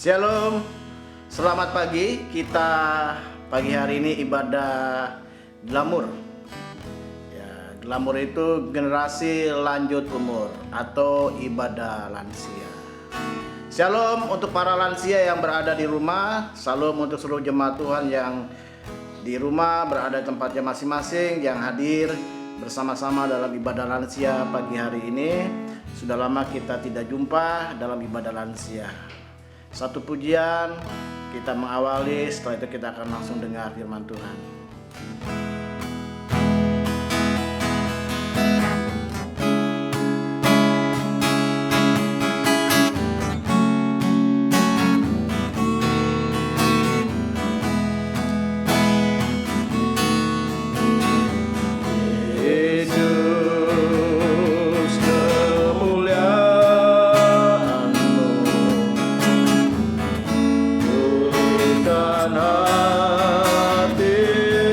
Shalom, selamat pagi. Kita pagi hari ini ibadah Glamur. Ya, Glamur itu generasi lanjut umur atau ibadah lansia. Shalom untuk para lansia yang berada di rumah. Shalom untuk seluruh jemaat Tuhan yang di rumah berada di tempatnya masing-masing, yang hadir bersama-sama dalam ibadah lansia pagi hari ini. Sudah lama kita tidak jumpa dalam ibadah lansia. Satu pujian kita mengawali, setelah itu kita akan langsung dengar firman Tuhan. Hati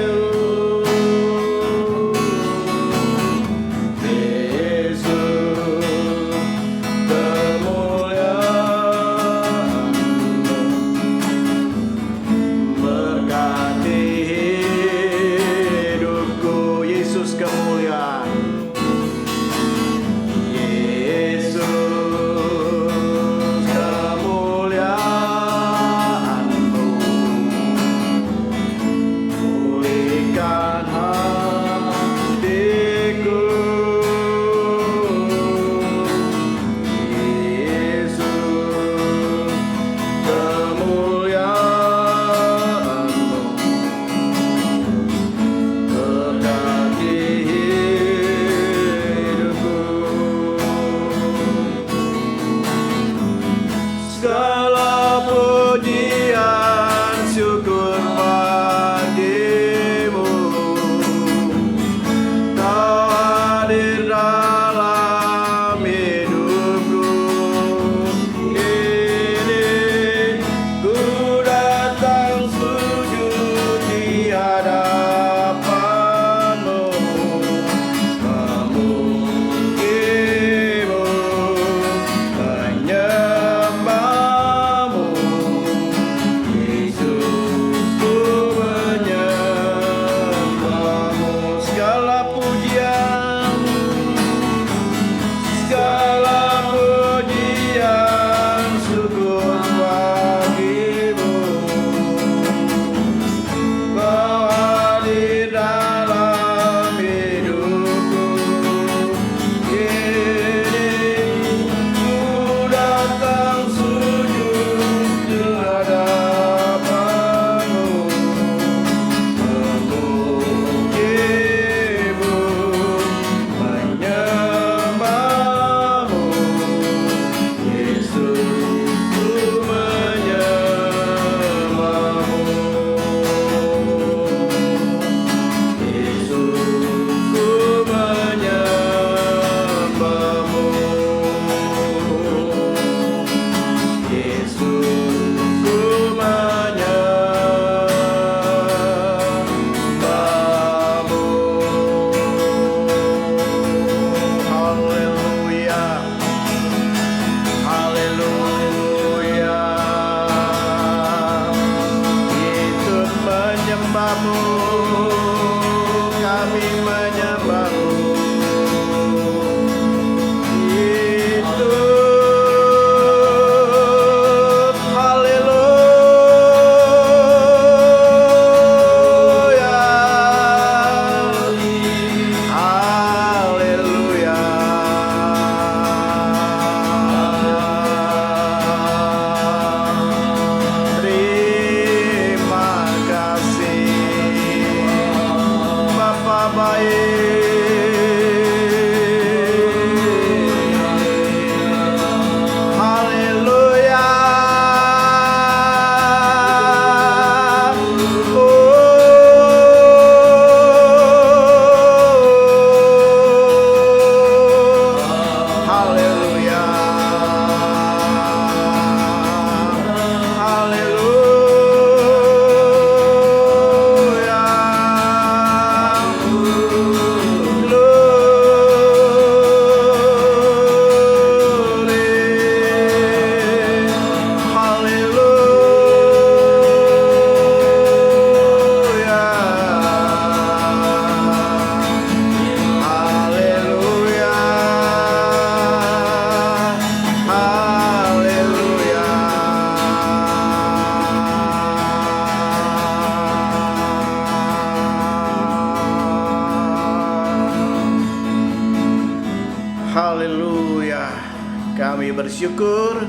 Kami bersyukur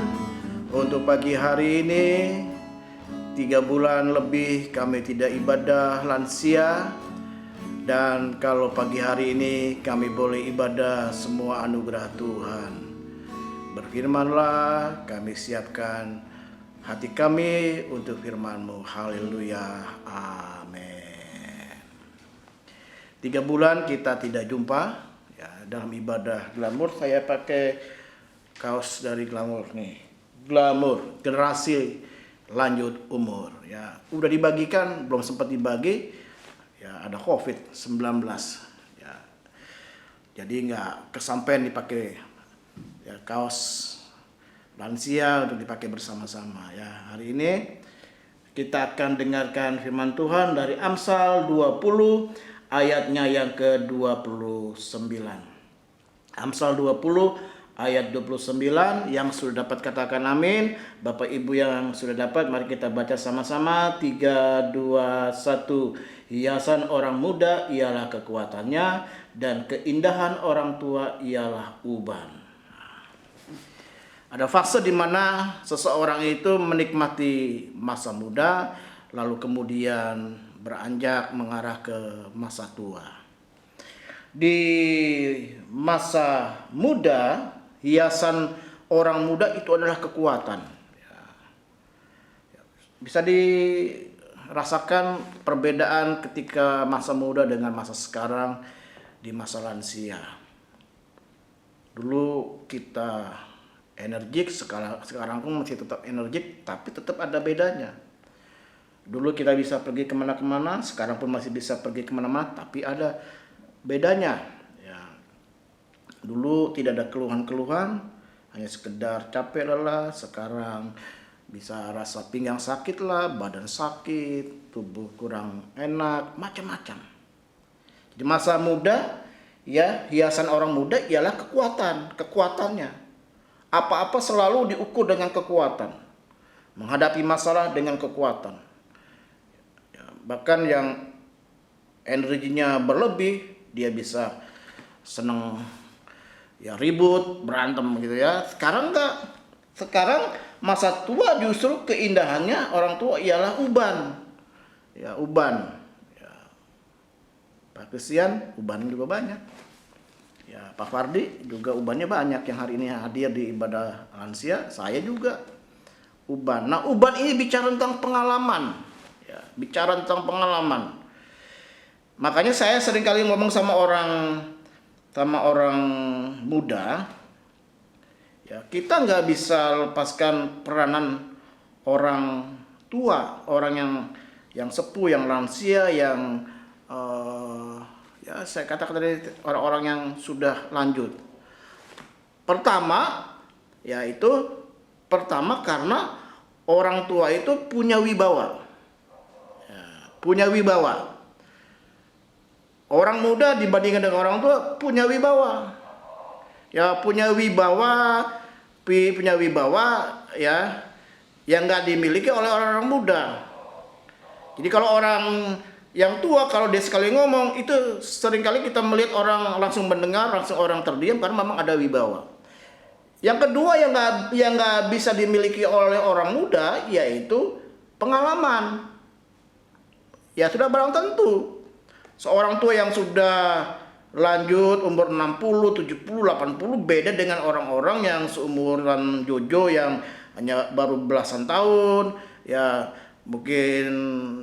untuk pagi hari ini. 3 bulan lebih kami tidak ibadah lansia. Dan kalau pagi hari ini kami boleh ibadah, semua anugerah Tuhan. Berfirmanlah, kami siapkan hati kami untuk firman-Mu. Haleluya. Amin. 3 bulan kita tidak jumpa ya, dalam ibadah Glamor. Saya pakai kaos dari Glamor nih. Glamor, generasi lanjut umur ya. Udah dibagikan, belum sempat dibagi. Ya, ada COVID-19 ya. Jadi nggak kesampaian dipakai ya, kaos lansia untuk dipakai bersama-sama ya. Hari ini kita akan dengarkan firman Tuhan dari Amsal 20 ayatnya yang ke-29. Amsal 20 ayat 29, yang sudah dapat katakan amin. Bapak Ibu yang sudah dapat, mari kita baca sama-sama. 3, 2, 1. Hiasan orang muda ialah kekuatannya, dan keindahan orang tua ialah uban. Ada fase di mana seseorang itu menikmati masa muda, lalu kemudian beranjak mengarah ke masa tua. Di masa muda, hiasan orang muda itu adalah kekuatan. Bisa dirasakan perbedaan ketika masa muda dengan masa sekarang di masa lansia. Dulu kita energik, sekarang pun masih tetap energik, tapi tetap ada bedanya. Dulu kita bisa pergi kemana-kemana, sekarang pun masih bisa pergi kemana-mana, tapi ada bedanya. Dulu tidak ada keluhan-keluhan, hanya sekedar capek lelah. Sekarang bisa rasa pinggang sakit lah, badan sakit, tubuh kurang enak, macam-macam. Di masa muda, ya, hiasan orang muda ialah kekuatannya. Apa-apa selalu diukur dengan kekuatan, menghadapi masalah dengan kekuatan. Ya, bahkan yang energinya berlebih, dia bisa senang ya, ribut, berantem gitu ya. Sekarang enggak. Sekarang masa tua justru keindahannya orang tua ialah uban. Ya, uban. Ya. Pak Christian uban juga banyak. Ya, Pak Fardi juga ubannya banyak yang hari ini hadir di ibadah lansia. Saya juga uban. Nah, uban ini bicara tentang pengalaman. Ya, bicara tentang pengalaman. Makanya saya seringkali ngomong sama orang muda, ya, kita nggak bisa lepaskan peranan orang tua, orang yang sepuh, yang lansia, yang ya saya katakan tadi orang-orang yang sudah lanjut. Pertama karena orang tua itu punya wibawa, ya, punya wibawa. Orang muda dibandingkan dengan orang tua punya wibawa. Ya, punya wibawa ya, yang nggak dimiliki oleh orang-orang muda. Jadi kalau orang yang tua, kalau dia sekali ngomong, itu seringkali kita melihat orang langsung mendengar, langsung orang terdiam karena memang ada wibawa. Yang kedua yang nggak bisa dimiliki oleh orang muda, yaitu pengalaman. Ya, sudah barang tentu. Seorang tua yang sudah lanjut umur 60, 70, 80 beda dengan orang-orang yang seumuran Jojo yang hanya baru belasan tahun. Ya, mungkin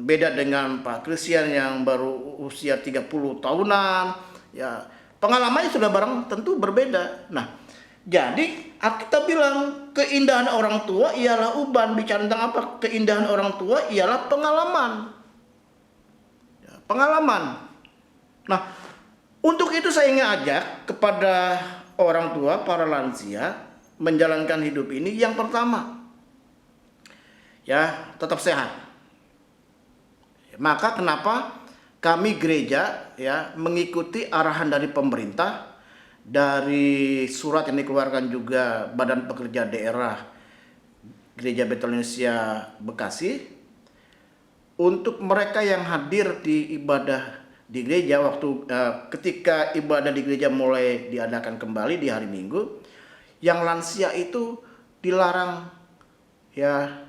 beda dengan Pak Christian yang baru usia 30 tahunan. Ya, pengalamannya sudah barang tentu berbeda. Nah, jadi kita bilang keindahan orang tua ialah uban. Bicara tentang apa? Keindahan orang tua ialah pengalaman. Ya, pengalaman. Nah, untuk itu saya ingin ajak kepada orang tua, para lansia, menjalankan hidup ini. Yang pertama, ya, tetap sehat. Maka kenapa kami gereja ya mengikuti arahan dari pemerintah, dari surat yang dikeluarkan juga Badan Pekerja Daerah Gereja Betel Indonesia Bekasi, untuk mereka yang hadir di ibadah di gereja ketika ibadah di gereja mulai diadakan kembali di hari Minggu, yang lansia itu dilarang, ya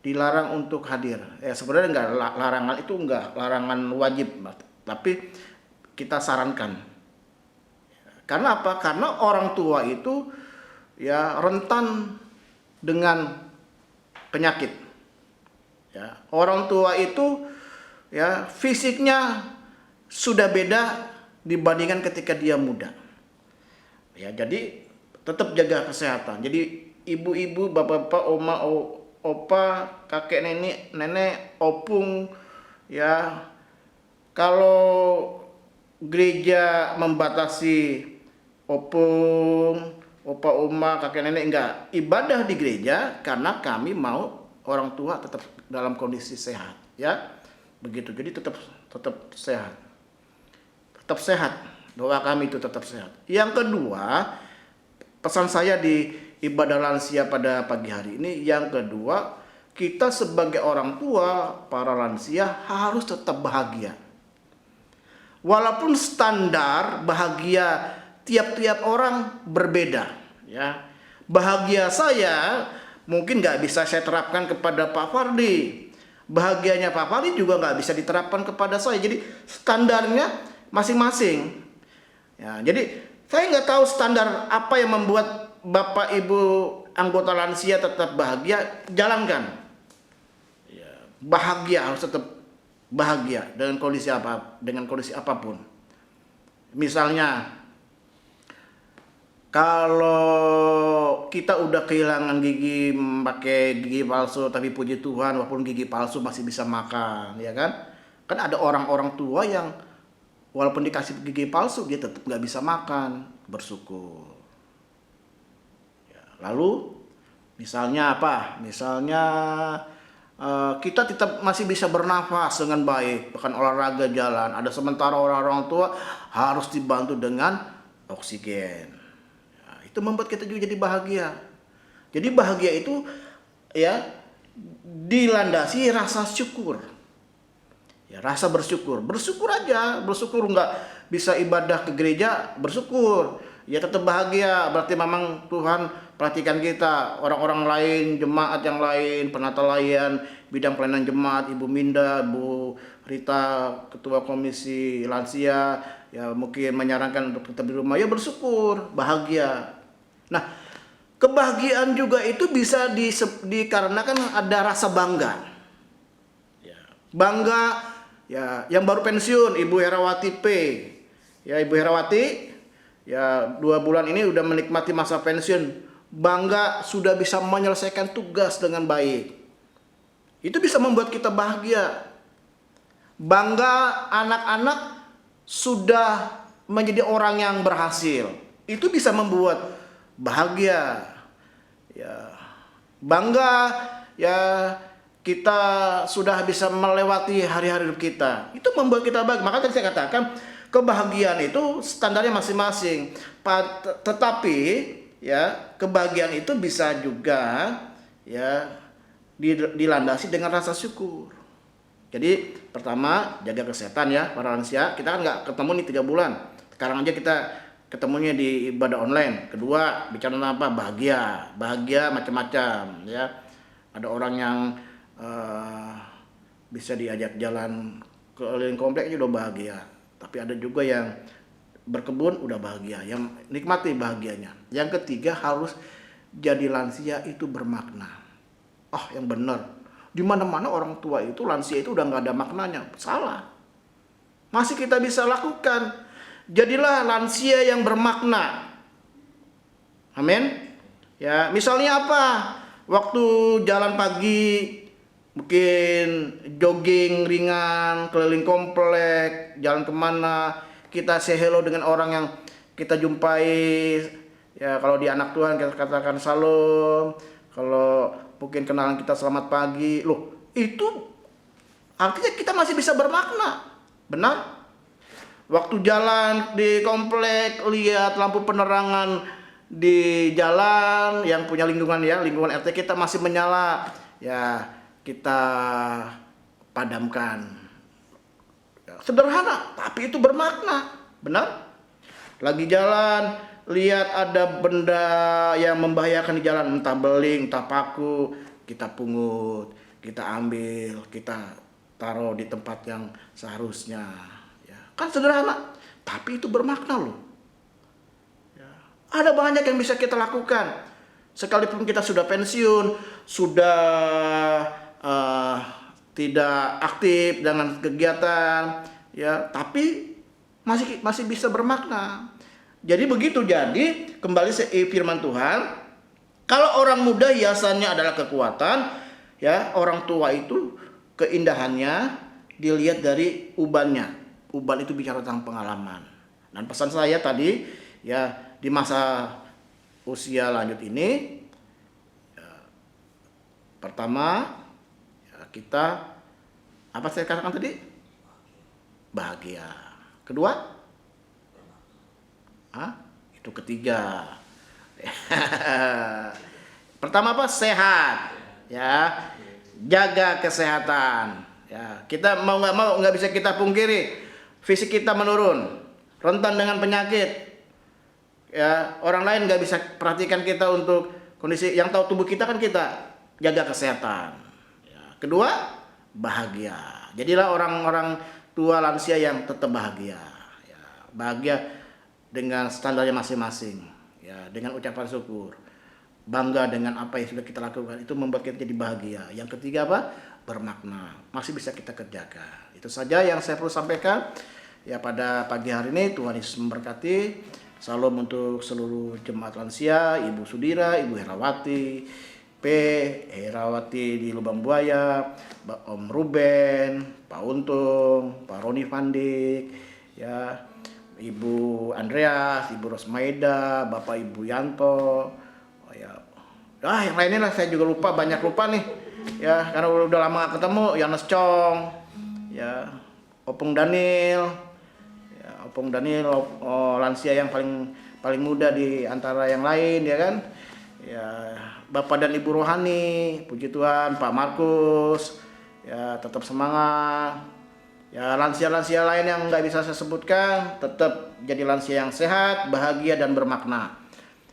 dilarang untuk hadir. Ya sebenarnya enggak, larangan itu enggak larangan wajib, tapi kita sarankan. Karena apa? Karena orang tua itu ya rentan dengan penyakit. Ya, orang tua itu ya fisiknya sudah beda dibandingkan ketika dia muda. Ya, jadi tetap jaga kesehatan. Jadi ibu-ibu, bapak-bapak, oma, opa, kakek, nenek, opung, ya kalau gereja membatasi opung, opa, oma, kakek, nenek enggak ibadah di gereja karena kami mau orang tua tetap dalam kondisi sehat, ya begitu. Jadi tetap sehat, tetap sehat. Doa kami itu tetap sehat. Yang kedua, pesan saya di ibadah lansia pada pagi hari ini, yang kedua, kita sebagai orang tua, para lansia harus tetap bahagia. Walaupun standar bahagia tiap-tiap orang berbeda, ya. Bahagia saya mungkin nggak bisa saya terapkan kepada Pak Fardi. Bahagianya Pak Fardi juga nggak bisa diterapkan kepada saya. Jadi standarnya masing-masing. Ya, jadi saya nggak tahu standar apa yang membuat Bapak Ibu anggota lansia tetap bahagia. Jalankan. Ya, bahagia, harus tetap bahagia dengan kondisi apapun. Misalnya kalau kita udah kehilangan gigi, pakai gigi palsu, tapi puji Tuhan walaupun gigi palsu masih bisa makan, ya kan? Kan ada orang-orang tua yang walaupun dikasih gigi palsu dia tetap nggak bisa makan, bersyukur. Ya, lalu misalnya apa? Misalnya kita tetap masih bisa bernafas dengan baik, bahkan olahraga jalan. Ada sementara orang-orang tua harus dibantu dengan oksigen. Itu membuat kita juga jadi bahagia. Jadi bahagia itu ya dilandasi rasa syukur. Ya, rasa bersyukur. Bersyukur aja, bersyukur. Nggak bisa ibadah ke gereja, bersyukur. Ya tetap bahagia. Berarti memang Tuhan perhatikan kita. Orang-orang lain, jemaat yang lain, penata layan, bidang pelayanan jemaat, Ibu Minda, Bu Rita, Ketua Komisi Lansia, ya mungkin menyarankan untuk tetap di rumah. Ya bersyukur, bahagia. Nah, kebahagiaan juga itu bisa dikarenakan ada rasa bangga. Ya, bangga ya yang baru pensiun, Ibu Herawati P. Ya, Ibu Herawati ya 2 bulan ini udah menikmati masa pensiun. Bangga sudah bisa menyelesaikan tugas dengan baik. Itu bisa membuat kita bahagia. Bangga anak-anak sudah menjadi orang yang berhasil. Itu bisa membuat bahagia. Ya, bangga ya kita sudah bisa melewati hari-hari hidup kita. Itu membuat kita bahagia. Maka tadi saya katakan kebahagiaan itu standarnya masing-masing. Tetapi ya kebahagiaan itu bisa juga ya dilandasi dengan rasa syukur. Jadi pertama jaga kesehatan ya para lansia. Kita kan nggak ketemu nih 3 bulan. Sekarang aja kita ketemunya di ibadah online. Kedua, bicara tentang apa? Bahagia macam-macam ya. Ada orang yang bisa diajak jalan keliling komplek udah bahagia. Tapi ada juga yang berkebun udah bahagia, yang nikmati bahagianya. Yang ketiga, harus jadi lansia itu bermakna. Yang benar. Di mana-mana orang tua itu lansia itu udah nggak ada maknanya. Salah. Masih kita bisa lakukan. Jadilah lansia yang bermakna. Amin. Ya, misalnya apa? Waktu jalan pagi, mungkin jogging ringan, keliling komplek, jalan kemana, kita say hello dengan orang yang kita jumpai. Ya, kalau di anak Tuhan kita katakan salam. Kalau mungkin kenalan kita selamat pagi. Loh, itu artinya kita masih bisa bermakna. Benar? Waktu jalan di komplek, lihat lampu penerangan di jalan yang punya lingkungan ya, lingkungan RT kita masih menyala, ya kita padamkan. Sederhana, tapi itu bermakna, benar? Lagi jalan lihat ada benda yang membahayakan di jalan, entah beling, entah paku, kita pungut, kita ambil, kita taruh di tempat yang seharusnya. Ya, kan sederhana, tapi itu bermakna loh. Ya, ada banyak yang bisa kita lakukan. Sekalipun kita sudah pensiun, sudah tidak aktif dengan kegiatan, ya, tapi masih bisa bermakna. Jadi begitu. Jadi kembali firman Tuhan, kalau orang muda hiasannya adalah kekuatan, ya, orang tua itu keindahannya dilihat dari ubannya. Uban itu bicara tentang pengalaman. Dan pesan saya tadi, ya, di masa usia lanjut ini, ya, pertama, ya, kita, apa saya katakan tadi? Bahagia. Kedua, itu ketiga. Pertama apa? Sehat, ya, jaga kesehatan. Ya, kita mau nggak bisa kita pungkiri, fisik kita menurun, rentan dengan penyakit. Ya, orang lain nggak bisa perhatikan kita untuk kondisi. Yang tahu tubuh kita kan kita, jaga kesehatan. Ya, kedua, bahagia. Jadilah orang-orang tua lansia yang tetap bahagia. Ya, bahagia dengan standarnya masing-masing, ya, dengan ucapan syukur, bangga dengan apa yang sudah kita lakukan, itu membuat kita jadi bahagia. Yang ketiga apa? Bermakna, masih bisa kita kerjakan. Itu saja yang saya perlu sampaikan, ya, pada pagi hari ini. Tuhan Yesus memberkati. Salam untuk seluruh jemaat lansia, Ibu Sudira, Ibu Herawati, Herawati di Lubang Buaya, Om Ruben, Pak Untung, Pak Roni Vandik, ya, Ibu Andreas, Ibu Rosmaida, Bapak Ibu Yanto, ya, yang lainnya lah saya juga lupa, banyak lupa nih, ya, karena udah lama gak ketemu. Yones Chong, ya, Opung Daniel, ya, Opung Daniel, lansia yang paling muda di antara yang lain, ya kan, ya, Bapak dan Ibu Rohani, puji Tuhan, Pak Markus, ya, tetap semangat. Ya, lansia-lansia lain yang nggak bisa saya sebutkan, tetap jadi lansia yang sehat, bahagia, dan bermakna.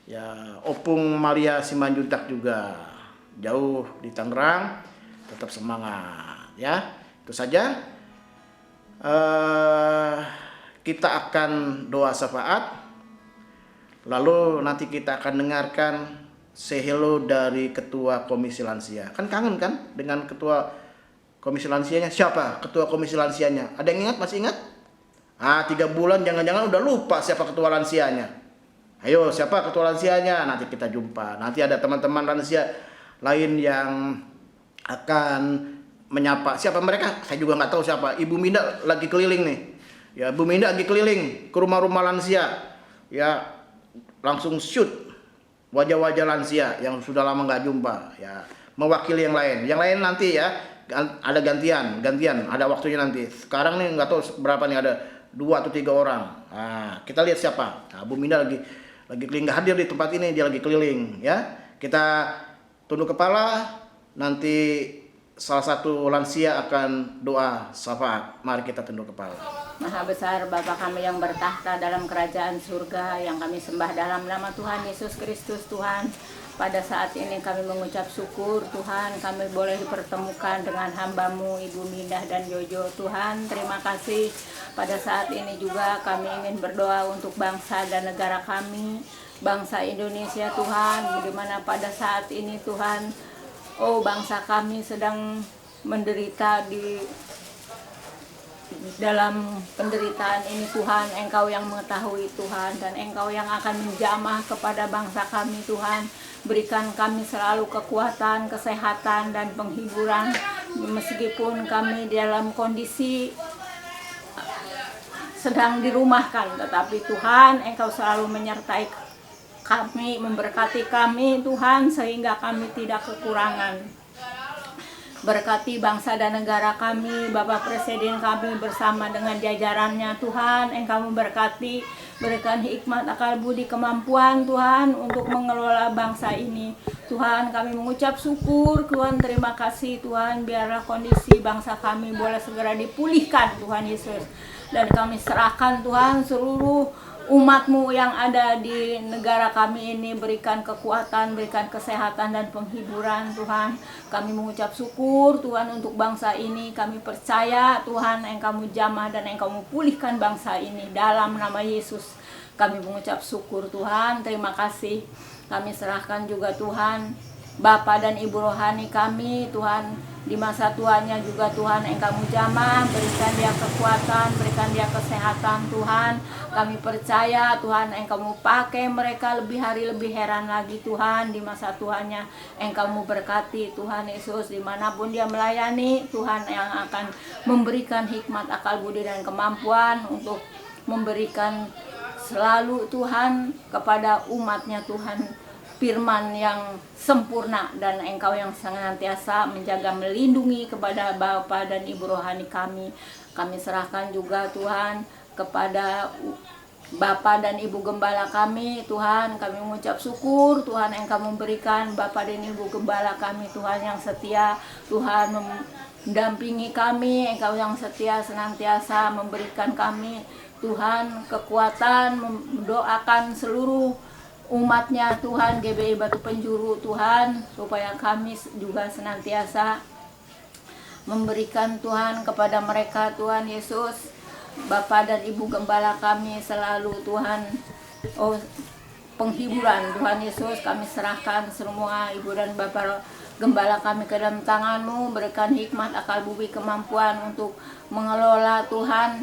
Ya, Opung Maria Simanjuntak juga jauh di Tangerang, tetap semangat. Ya, itu saja. Kita akan doa syafaat, lalu nanti kita akan dengarkan say hello dari Ketua Komisi Lansia. Kan kangen kan dengan Ketua Komisi Lansianya? Siapa ketua komisi lansianya? Ada yang ingat? Masih ingat? 3 bulan jangan-jangan udah lupa siapa ketua lansianya. Ayo, siapa ketua lansianya? Nanti kita jumpa. Nanti ada teman-teman lansia lain yang akan menyapa. Siapa mereka? Saya juga nggak tahu siapa. Ibu Minda lagi keliling nih. Ya, Bu Minda lagi keliling ke rumah-rumah lansia. Ya, langsung shoot wajah-wajah lansia yang sudah lama nggak jumpa. Ya, mewakili yang lain. Yang lain nanti ya. Ada gantian, ada waktunya nanti. Sekarang nih nggak tahu berapa nih, ada 2 atau 3 orang. Kita lihat siapa. Bu Minda lagi keliling, nggak hadir di tempat ini, dia lagi keliling, ya. Kita tunduk kepala, nanti salah satu lansia akan doa syafaat. Mari kita tunduk kepala. Maha besar Bapa kami yang bertahta dalam kerajaan surga, yang kami sembah dalam nama Tuhan Yesus Kristus. Tuhan, pada saat ini kami mengucap syukur, Tuhan, kami boleh dipertemukan dengan hamba-Mu Ibu Mindah dan Jojo. Tuhan, terima kasih. Pada saat ini juga kami ingin berdoa untuk bangsa dan negara kami, bangsa Indonesia, Tuhan, di mana pada saat ini, Tuhan, bangsa kami sedang menderita di dalam penderitaan ini. Tuhan, Engkau yang mengetahui, Tuhan, dan Engkau yang akan menjamah kepada bangsa kami. Tuhan, berikan kami selalu kekuatan, kesehatan, dan penghiburan meskipun kami dalam kondisi sedang dirumahkan, tetapi Tuhan, Engkau selalu menyertai kami, memberkati kami, Tuhan, sehingga kami tidak kekurangan. Berkati bangsa dan negara kami, Bapak Presiden kami bersama dengan jajarannya, Tuhan, Engkau memberkati, berikan hikmat, akal budi, kemampuan, Tuhan, untuk mengelola bangsa ini. Tuhan, kami mengucap syukur, Tuhan, terima kasih, Tuhan, biarlah kondisi bangsa kami boleh segera dipulihkan, Tuhan Yesus. Dan kami serahkan, Tuhan, seluruh umat-Mu yang ada di negara kami ini, berikan kekuatan, berikan kesehatan dan penghiburan Tuhan. Kami mengucap syukur Tuhan untuk bangsa ini. Kami percaya Tuhan Engkau jamah dan Engkau pulihkan bangsa ini dalam nama Yesus. Kami mengucap syukur Tuhan, terima kasih. Kami serahkan juga Tuhan Bapak dan Ibu rohani kami, Tuhan, di masa tuanya juga Tuhan Engkau jamah, berikan dia kekuatan, berikan dia kesehatan Tuhan. Kami percaya Tuhan Engkau mau pakai mereka lebih hari lebih heran lagi Tuhan di masa tuanya. Engkau mau berkati Tuhan Yesus dimanapun dia melayani, Tuhan yang akan memberikan hikmat, akal budi dan kemampuan untuk memberikan selalu Tuhan kepada umatnya Tuhan firman yang sempurna, dan Engkau yang senantiasa menjaga melindungi kepada Bapa dan Ibu rohani kami. Kami serahkan juga Tuhan kepada Bapa dan Ibu gembala kami Tuhan. Kami mengucap syukur Tuhan Engkau memberikan Bapa dan Ibu gembala kami Tuhan yang setia, Tuhan mendampingi kami. Engkau yang setia senantiasa memberikan kami Tuhan kekuatan, mendoakan seluruh umatnya Tuhan GBI Batu Penjuru Tuhan, supaya kami juga senantiasa memberikan Tuhan kepada mereka Tuhan Yesus. Bapa dan Ibu gembala kami selalu Tuhan penghiburan Tuhan Yesus. Kami serahkan semua Ibu dan Bapak gembala kami ke dalam tangan-Mu. Berikan hikmat, akal budi, kemampuan untuk mengelola Tuhan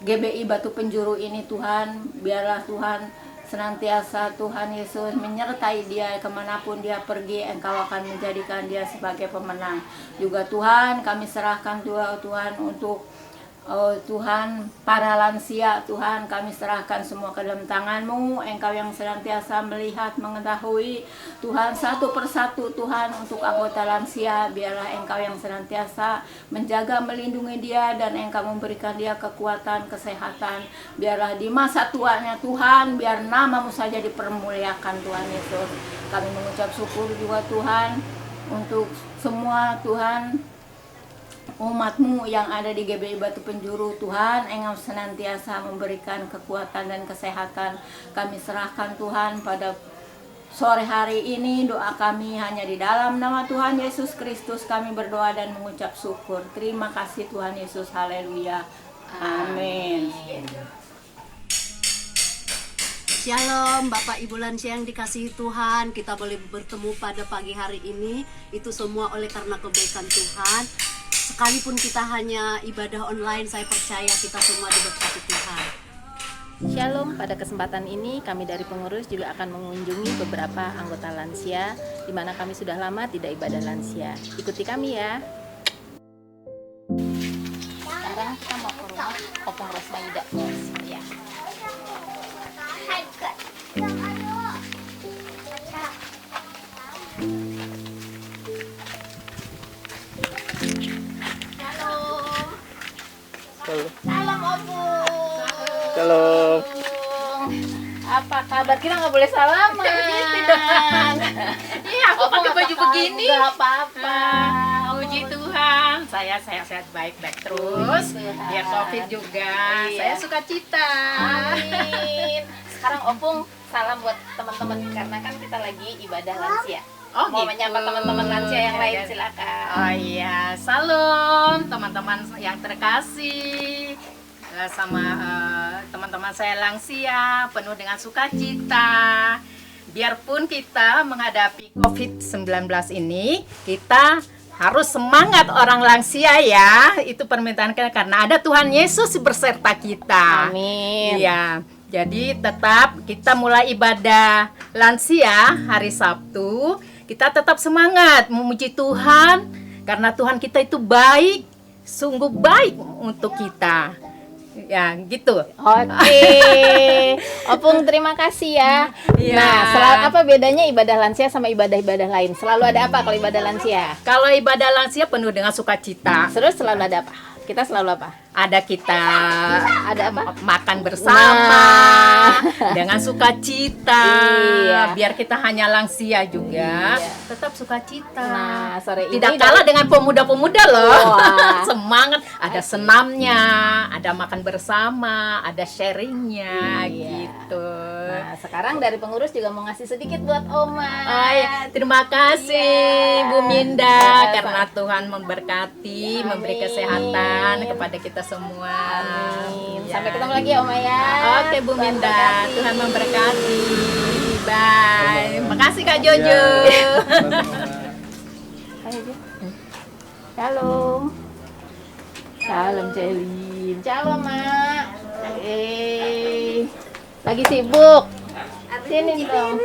GBI Batu Penjuru ini Tuhan. Biarlah Tuhan senantiasa Tuhan Yesus menyertai dia kemanapun dia pergi. Engkau akan menjadikan dia sebagai pemenang. Juga Tuhan kami serahkan juga Tuhan untuk Tuhan para lansia Tuhan, kami serahkan semua ke dalam tangan-Mu. Engkau yang senantiasa melihat, mengetahui Tuhan satu persatu Tuhan untuk anggota lansia. Biarlah Engkau yang senantiasa menjaga, melindungi dia, dan Engkau memberikan dia kekuatan, kesehatan. Biarlah di masa tuanya Tuhan, biar nama-Mu saja dipermuliakan Tuhan Yesus. Kami mengucap syukur juga Tuhan untuk semua Tuhan umat-Mu yang ada di GBI Batu Penjuru Tuhan. Engkau senantiasa memberikan kekuatan dan kesehatan. Kami serahkan Tuhan pada sore hari ini. Doa kami hanya di dalam nama Tuhan Yesus Kristus kami berdoa dan mengucap syukur. Terima kasih Tuhan Yesus. Haleluya. Amin. Shalom Bapak Ibu lansia yang dikasihi Tuhan. Kita boleh bertemu pada pagi hari ini, itu semua oleh karena kebaikan Tuhan. Sekalipun kita hanya ibadah online, saya percaya kita semua diberkati Tuhan. Shalom, pada kesempatan ini kami dari pengurus juga akan mengunjungi beberapa anggota lansia di mana kami sudah lama tidak ibadah lansia. Ikuti kami ya. Sekarang kita mau ke rumah Opung Rosmaida. Ya. Salam Opung. Halo. Apa kabar? Kita nggak boleh salaman. Iya, aku pakai baju begini. Nggak apa-apa. Puji Tuhan, saya sehat baik-baik terus. Biar Covid juga, Iya. saya suka cita. Amin. Sekarang Opung salam buat teman-teman karena kan kita lagi ibadah lansia. Oh, Mau gitu. menyapa teman-teman lansia yang lain, Ya. silakan. Oh iya, salam teman-teman yang terkasih. Sama teman-teman saya lansia, penuh dengan sukacita. Biarpun kita menghadapi COVID-19 ini, kita harus semangat orang lansia ya. Itu permintaan kita karena ada Tuhan Yesus berserta kita. Amin. Iya. Jadi tetap kita mulai ibadah lansia hari Sabtu, kita tetap semangat memuji Tuhan karena Tuhan kita itu baik, sungguh baik untuk kita. Ya, gitu. Oke. Opung terima kasih ya. Iya. Nah, selalu apa bedanya ibadah lansia sama ibadah-ibadah lain? Selalu ada apa kalau ibadah lansia? Kalau ibadah lansia penuh dengan sukacita. Terus selalu ada apa? Kita selalu apa? ada kita Ada apa? makan bersama dengan sukacita. Iya. Biar kita hanya lansia juga Iya. tetap sukacita. Nah, sore ini Tidak kalah dengan pemuda-pemuda loh. Wah. Semangat, ada senamnya, ada makan bersama, ada sharingnya Iya. gitu. Nah, sekarang dari pengurus juga mau ngasih sedikit buat Oma. Terima kasih Iya. Bu Minda Iya, karena Tuhan memberkati, memberi Amin. kesehatan kepada kita semua. Amin. Ya. Sampai ketemu lagi ya Oma ya. Oke Bu Tuhan Minda, berkati. Tuhan memberkati. Bye. Makasih Kak Jojo. Ayo, Jo. Shalom. Shalom Celin. Shalom Mak. Lagi sibuk. Sini dong.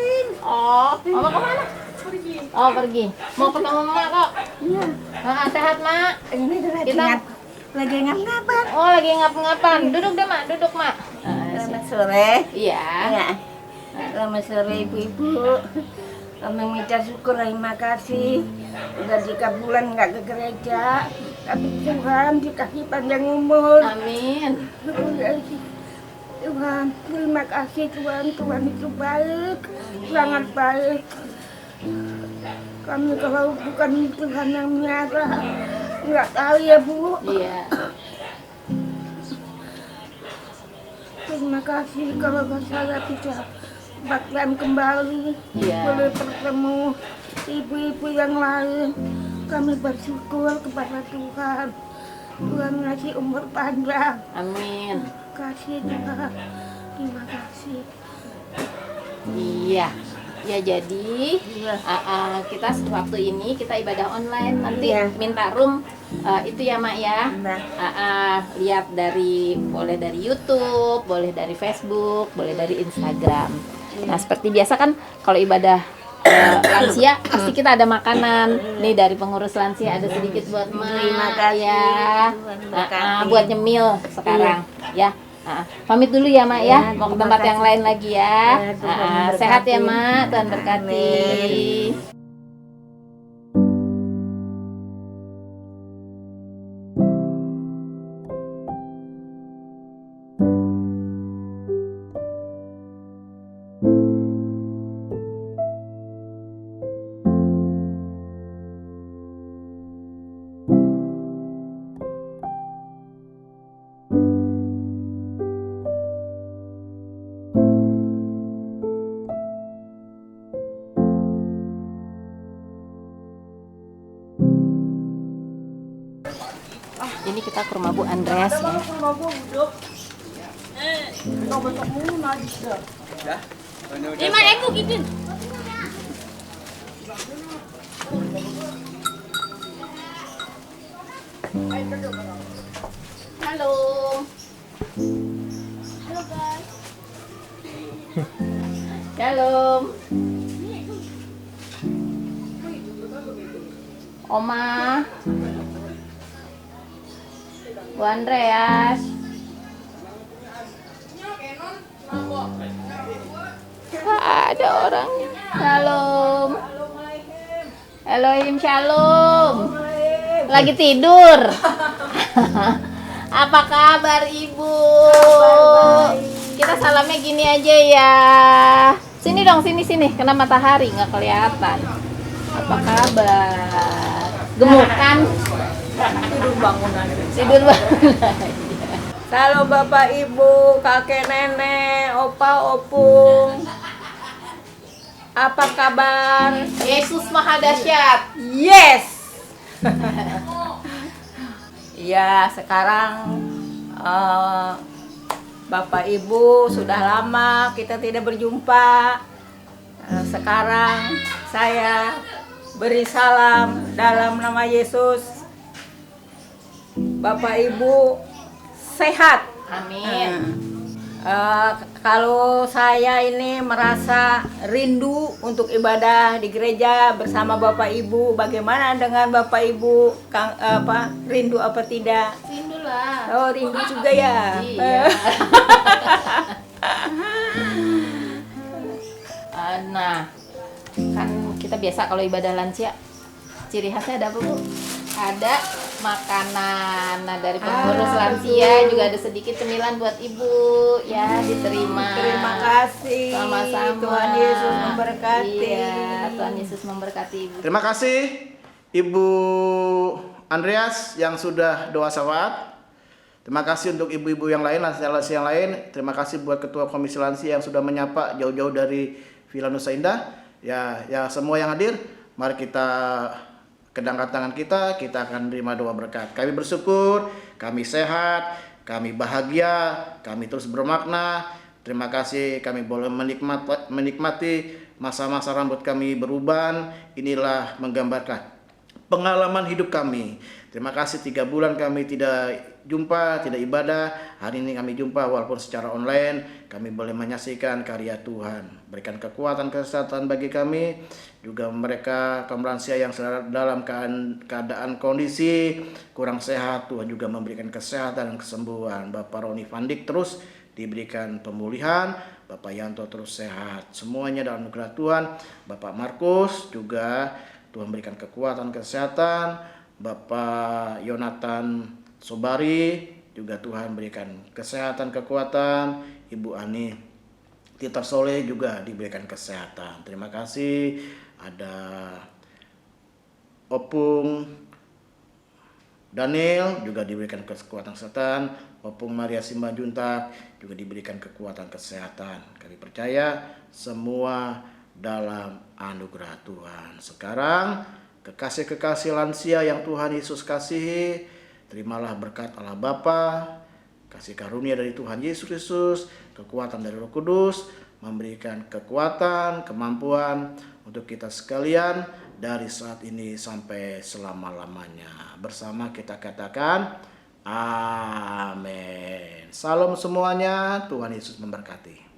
Oh, Mama kemana? Oh pergi. Mau ketemu Mak kok. Iya. Sehat Mak. Ini Kita lagi ngap-ngapan. Oh lagi ngap-ngapan. Duduk deh Mak, duduk Mak. Selamat sore. Iya. Ya. Selamat sore ibu-ibu. Kami minta syukur, terima kasih. Udah 3 bulan nggak ke gereja, tapi Tuhan dikasih panjang umur. Amin. Tuhan, terima kasih Tuhan. Tuhan itu baik, sangat baik. Kami kalau bukan Tuhan yang melihara, nggak tahu ya Bu. Iya. Terima kasih kalau saya bisa bakalan kembali, Iya. boleh bertemu ibu-ibu yang lain. Kami bersyukur kepada Tuhan. Tuhan ngasih umur panjang. Amin. Kasih Tuhan. Terima kasih. Iya. Ya jadi Iya. kita waktu ini kita ibadah online, nanti Iya. minta room itu ya Mak ya. Nah, Lihat boleh dari YouTube, boleh dari Facebook, boleh dari Instagram. Nah seperti biasa kan kalau ibadah lansia pasti kita ada makanan. Nih dari pengurus lansia ada sedikit buat Mak. Terima kasih. Ya. Tuhan berkati. Buat nyemil sekarang ya. Pamit dulu ya Mak ya, mau ke terima tempat yang kasih. lain lagi ya. Ya, Tuhan memberkati. Sehat ya Mak, Tuhan berkati. Amin. Ini kita ke rumah Bu Andres ya. Halo. Halo guys. Shalom. Oma. Bu Andreas. Ada orang. Shalom. Elohim shalom. Lagi tidur. Apa kabar Ibu? Kita salamnya gini aja ya. Sini dong, sini. Kena matahari nggak kelihatan. Apa kabar? Gemuk kan? Tidur bangunan. Tidur banget. Halo Bapak Ibu, kakek nenek, opa opung. Apa kabar? Yesus Maha Dahsyat. Yes. Ya, sekarang Bapak Ibu sudah lama kita tidak berjumpa. Sekarang saya beri salam dalam nama Yesus. Bapak Ibu sehat. Amin. Kalau saya ini merasa rindu untuk ibadah di gereja bersama Bapak Ibu, bagaimana dengan Bapak Ibu? Rindu apa tidak? Rindu lah. Oh, rindu juga ya. Iya. Nah, kan kita biasa kalau ibadah lansia, ciri khasnya ada apa Bu? Ada makanan. Nah, dari pengurus lansia juga ada sedikit cemilan buat Ibu ya, diterima. Terima kasih. Sama-sama. Tuhan Yesus memberkati. Iya, Tuhan Yesus memberkati Ibu. Terima kasih Ibu Andreas yang sudah doa syafaat. Terima kasih untuk ibu-ibu yang lain, lansia-lansia yang lain. Terima kasih buat Ketua Komisi Lansia yang sudah menyapa jauh-jauh dari Villa Nusa Indah. Ya semua yang hadir, mari kita kedangkan tangan kita akan menerima doa berkat. Kami bersyukur, kami sehat, kami bahagia, kami terus bermakna. Terima kasih kami boleh menikmati masa-masa rambut kami beruban. Inilah menggambarkan pengalaman hidup kami. Terima kasih 3 bulan kami tidak jumpa, tidak ibadah. Hari ini kami jumpa walaupun secara online. Kami boleh menyaksikan karya Tuhan. Berikan kekuatan kesehatan bagi kami. Juga mereka kaum lansia yang dalam keadaan kondisi kurang sehat. Tuhan juga memberikan kesehatan dan kesembuhan. Bapak Roni Vandik terus diberikan pemulihan. Bapak Yanto terus sehat. Semuanya dalam anugerah Tuhan. Bapak Markus juga Tuhan berikan kekuatan kesehatan. Bapak Yonatan Sobari juga Tuhan berikan kesehatan kekuatan. Ibu Ani Titar Soleh juga diberikan kesehatan. Terima kasih. Ada Opung Daniel juga diberikan kekuatan kesehatan. Opung Maria Simanjuntak juga diberikan kekuatan kesehatan. Kami percaya semua dalam anugerah Tuhan. Sekarang kekasih-kekasih lansia yang Tuhan Yesus kasihi, terimalah berkat Allah Bapa, kasih karunia dari Tuhan Yesus Kristus, kekuatan dari Roh Kudus, memberikan kekuatan, kemampuan untuk kita sekalian dari saat ini sampai selama-lamanya. Bersama kita katakan, amin. Salam semuanya, Tuhan Yesus memberkati.